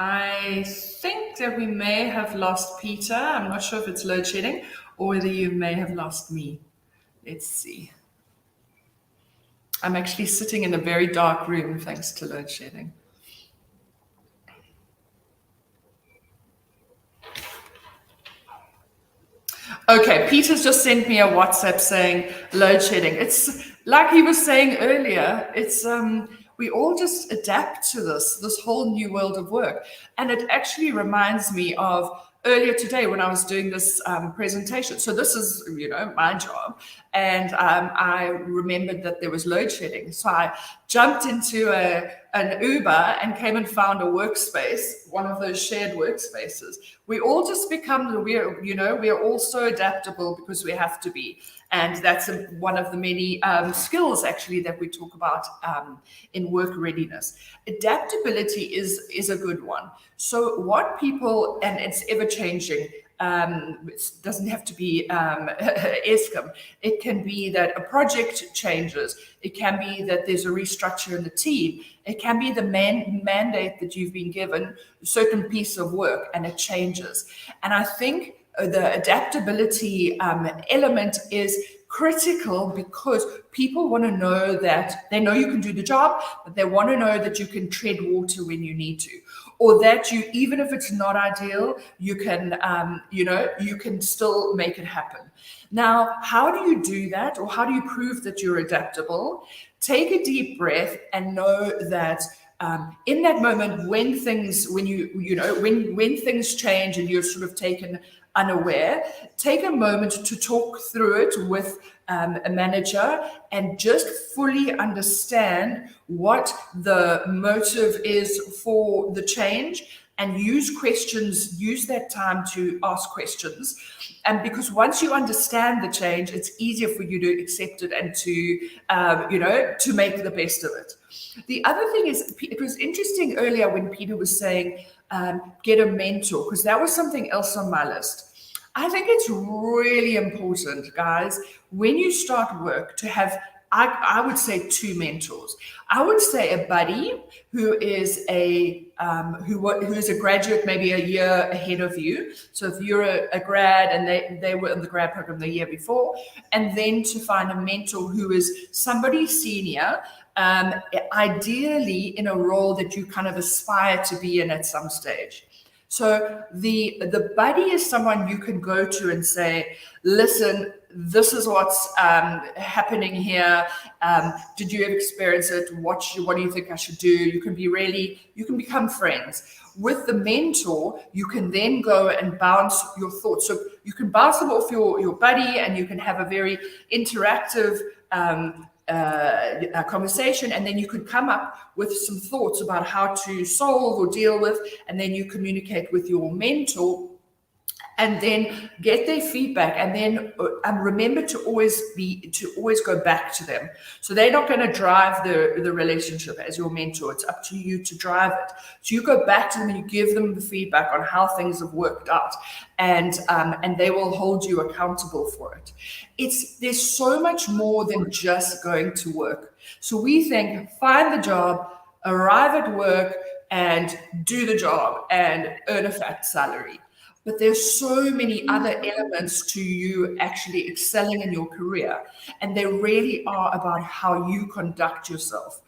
I think that we may have lost Peter. I'm not sure if it's load shedding or whether you may have lost me. Let's see. I'm actually sitting in a very dark room thanks to load shedding. Okay, Peter's just sent me a WhatsApp saying load shedding. It's like he was saying earlier, it's we all just adapt to this whole new world of work. And it actually reminds me of earlier today when I was doing this presentation. So this is, my job. And I remembered that there was load shedding. So I jumped into an Uber and came and found a workspace, one of those shared workspaces. We all just become, we're all so adaptable because we have to be. And that's one of the many skills actually that we talk about in work readiness. Adaptability is a good one. So what people, and it's ever changing, it doesn't have to be ESCOM. It can be that a project changes. It can be that there's a restructure in the team. It can be the mandate that you've been given, a certain piece of work, and it changes. And I think the adaptability element is critical because people want to know that they know you can do the job, but they want to know that you can tread water when you need to, or that you, even if it's not ideal, you can, you can still make it happen. Now, how do you do that, or how do you prove that you're adaptable? Take a deep breath and know that in that moment when things change and you're sort of taken unaware, take a moment to talk through it with a manager and just fully understand what the motive is for the change, and use that time to ask questions. And because once you understand the change, it's easier for you to accept it and to make the best of it. The other thing is, it was interesting earlier when Peter was saying, get a mentor, because that was something else on my list. I think it's really important, guys, when you start work to have, I would say, two mentors. I would say a buddy who is who is a graduate, maybe a year ahead of you. So if you're a grad and they were in the grad program the year before, and then to find a mentor who is somebody senior, ideally in a role that you kind of aspire to be in at some stage. So the buddy is someone you can go to and say, listen, this is what's happening here. Did you ever experience it? What do you think I should do? You can become friends. With the mentor, you can then go and bounce your thoughts. So you can bounce them off your buddy, and you can have a very interactive a conversation, and then you could come up with some thoughts about how to solve or deal with, and then you communicate with your mentor and then get their feedback, and then remember to always go back to them. So they're not going to drive the relationship as your mentor. It's up to you to drive it. So you go back to them and you give them the feedback on how things have worked out, and they will hold you accountable for it. There's so much more than just going to work. So we think, find the job, arrive at work, and do the job and earn a fat salary. But there's so many other elements to you actually excelling in your career. And they really are about how you conduct yourself.